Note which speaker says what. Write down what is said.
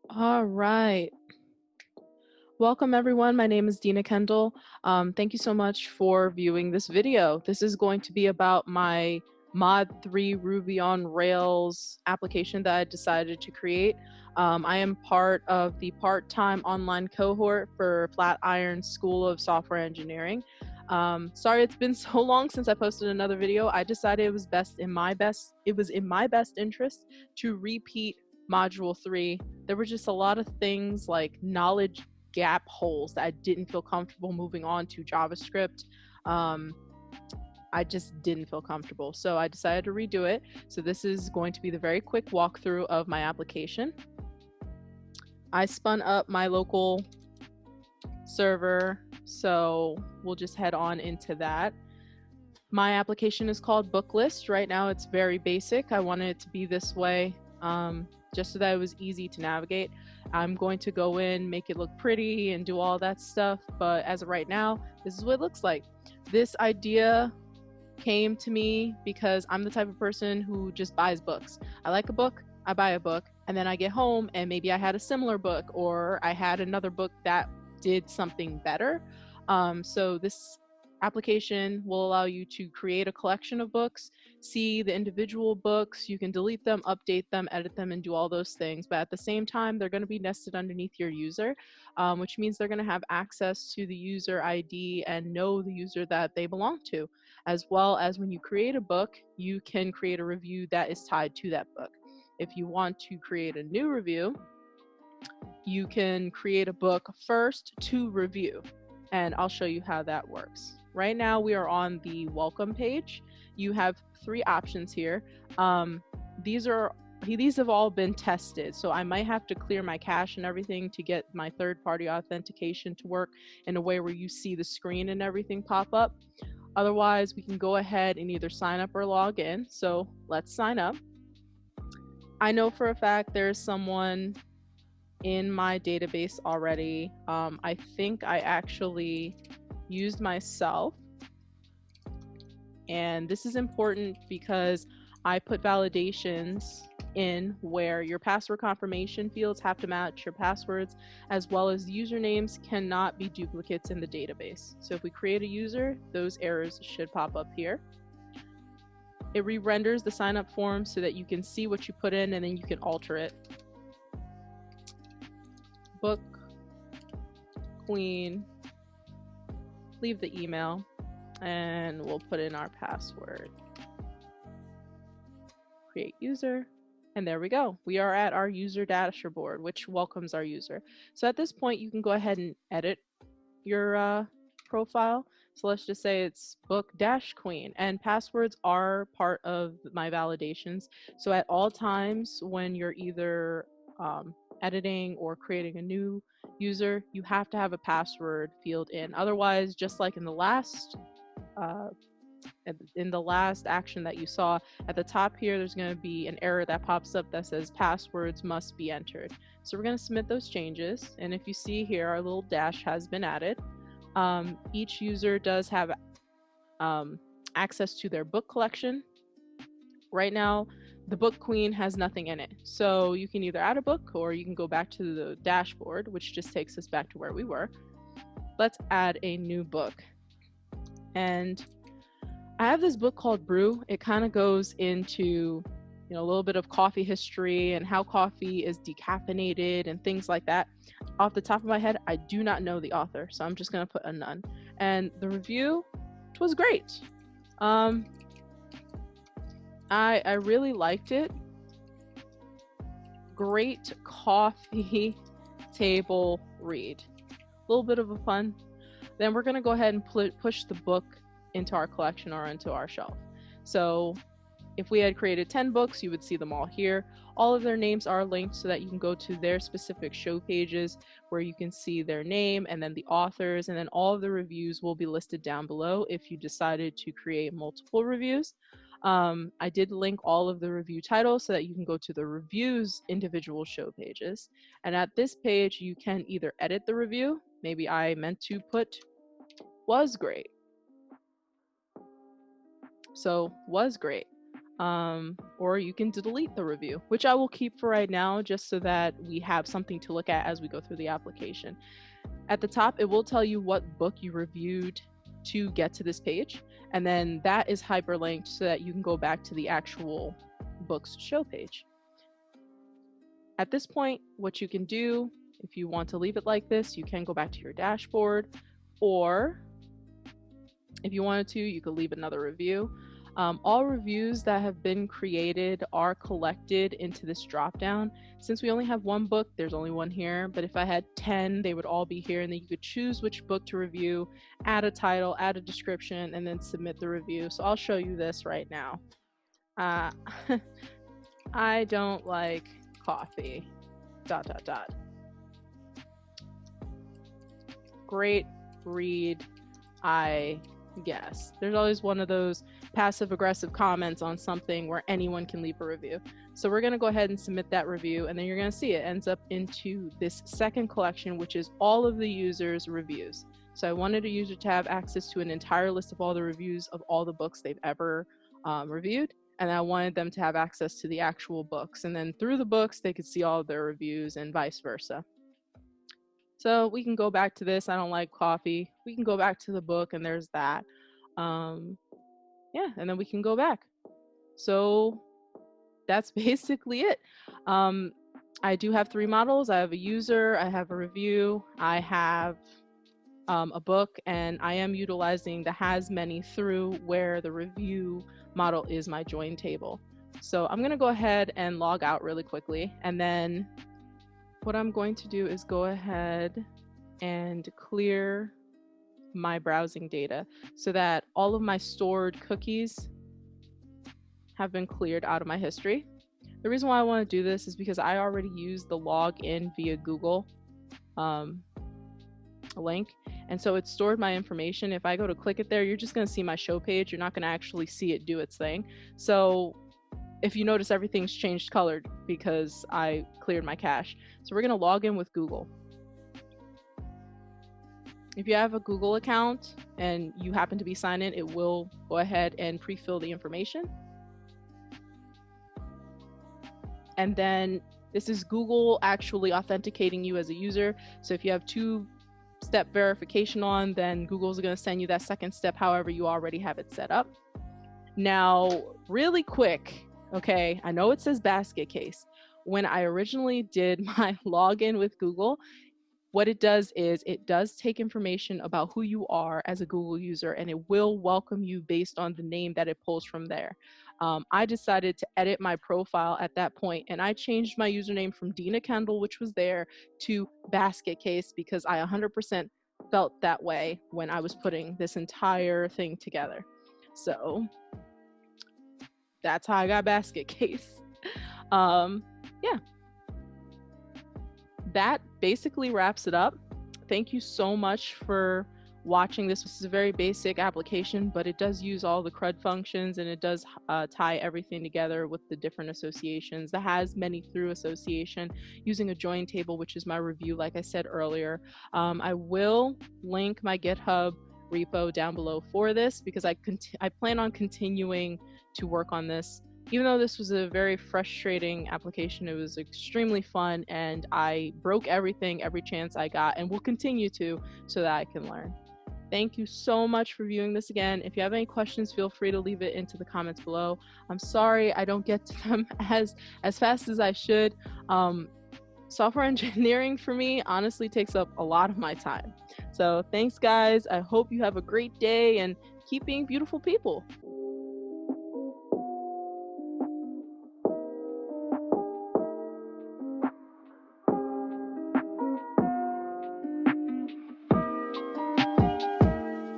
Speaker 1: All right. Welcome everyone. My name is Dina Kendall. Thank you so much for viewing this video. This is going to be about my Mod 3 Ruby on Rails application that I decided to create. I am part of the part-time online cohort for Flatiron School of Software Engineering. Sorry it's been so long since I posted another video. I decided it was in my best interest to repeat module 3. There were just a lot of things like knowledge gap holes that I didn't feel comfortable moving on to JavaScript. I just didn't feel comfortable. So I decided to redo it. So this is going to be the very quick walkthrough of my application. I spun up my local server, so we'll just head on into that. My application is called Booklist. Right now it's very basic. I wanted it to be this way just so that it was easy to navigate. I'm going to go in, make it look pretty and do all that stuff, but as of right now, this is what it looks like. This idea came to me because I'm the type of person who just buys books. I like a book, I buy a book, and then I get home and maybe I had a similar book or I had another book that did something better. So this application will allow you to create a collection of books, see the individual books, you can delete them, update them, edit them, and do all those things. But at the same time, they're going to be nested underneath your user, which means they're going to have access to the user ID and know the user that they belong to. As well as when you create a book, you can create a review that is tied to that book. If you want to create a new review, you can create a book first to review, and I'll show you how that works. Right now we are on the welcome page. You have 3 options here. These have all been tested, so I might have to clear my cache and everything to get my third-party authentication to work in a way where you see the screen and everything pop up. Otherwise, we can go ahead and either sign up or log in. So let's sign up. I know for a fact there's someone in my database already. I think I actually used myself. And this is important because I put validations in where your password confirmation fields have to match your passwords, as well as usernames cannot be duplicates in the database. So if we create a user, those errors should pop up here. It re-renders the sign-up form so that you can see what you put in and then you can alter it. Book Queen, leave the email, and we'll put in our password. Create user. And there we go. We are at our user dashboard, which welcomes our user. So at this point, you can go ahead and edit your profile. So let's just say it's book-queen, and passwords are part of my validations. So at all times when you're either editing or creating a new user, you have to have a password field in. Otherwise, just like in the last action that you saw at the top here, there's going to be an error that pops up that says passwords must be entered. So we're going to submit those changes, and if you see here, our little dash has been added. Each user does have access to their book collection. Right now, the Book Queen has nothing in it, so you can either add a book or you can go back to the dashboard, which just takes us back to where we were. Let's add a new book. And I have this book called Brew. It kind of goes into a little bit of coffee history and how coffee is decaffeinated and things like that. Off the top of my head, I do not know the author, so I'm just going to put a none. And the review was great. I really liked it. Great coffee table read. A little bit of a fun. Then we're going to go ahead and push the book into our collection or into our shelf. So if we had created 10 books, you would see them all here. All of their names are linked so that you can go to their specific show pages where you can see their name and then the authors, and then all of the reviews will be listed down below if you decided to create multiple reviews. I did link all of the review titles so that you can go to the reviews individual show pages. And at this page, you can either edit the review. Maybe I meant to put was great. So was great. or you can delete the review, which I will keep for right now just so that we have something to look at as we go through the application. At the top, it will tell you what book you reviewed to get to this page, and then that is hyperlinked so that you can go back to the actual book's show page. At this point, what you can do, if you want to leave it like this, you can go back to your dashboard, or if you wanted to, you could leave another review. All reviews that have been created are collected into this dropdown. Since we only have one book, there's only one here, but if I had 10, they would all be here, and then you could choose which book to review, add a title, add a description, and then submit the review. So I'll show you this right now. I don't like coffee, ... Great read, I guess. There's always one of those passive aggressive comments on something where anyone can leave a review. So we're going to go ahead and submit that review, and then you're going to see it ends up into this second collection, which is all of the users' reviews. So I wanted a user to have access to an entire list of all the reviews of all the books they've ever reviewed, and I wanted them to have access to the actual books, and then through the books they could see all of their reviews and vice versa. So we can go back to this, I don't like coffee. We can go back to the book, and there's that. Yeah, and then we can go back. So that's basically it. I do have 3 models. I have a user, I have a review, I have a book, and I am utilizing the has many through where the review model is my join table. So I'm gonna go ahead and log out really quickly, and then what I'm going to do is go ahead and clear my browsing data so that all of my stored cookies have been cleared out of my history. The reason why I want to do this is because I already used the login via Google link, and so it stored my information. If I go to click it there, you're just going to see my show page. You're not going to actually see it do its thing. So if you notice, everything's changed colored because I cleared my cache. So we're going to log in with Google. If you have a Google account and you happen to be signed in, it will go ahead and pre-fill the information. And then this is Google actually authenticating you as a user. So if you have 2-step verification on, then Google's going to send you that second step, however you already have it set up. Now, really quick, okay, I know it says basket case. When I originally did my login with Google, what it does is it does take information about who you are as a Google user, and it will welcome you based on the name that it pulls from there. I decided to edit my profile at that point, and I changed my username from Dina Kendall, which was there, to basket case because I 100% felt that way when I was putting this entire thing together. So that's how I got basket case. Yeah. That basically wraps it up. Thank you so much for watching this. This is a very basic application, but it does use all the CRUD functions, and it does tie everything together with the different associations. The has many through association using a join table, which is my review, like I said earlier. I will link my GitHub repo down below for this because I plan on continuing to work on this. Even though this was a very frustrating application, it was extremely fun, and I broke everything every chance I got, and will continue to, so that I can learn. Thank you so much for viewing this again. If you have any questions, feel free to leave it into the comments below. I'm sorry I don't get to them as fast as I should. Software engineering for me honestly takes up a lot of my time. So thanks guys. I hope you have a great day and keep being beautiful people.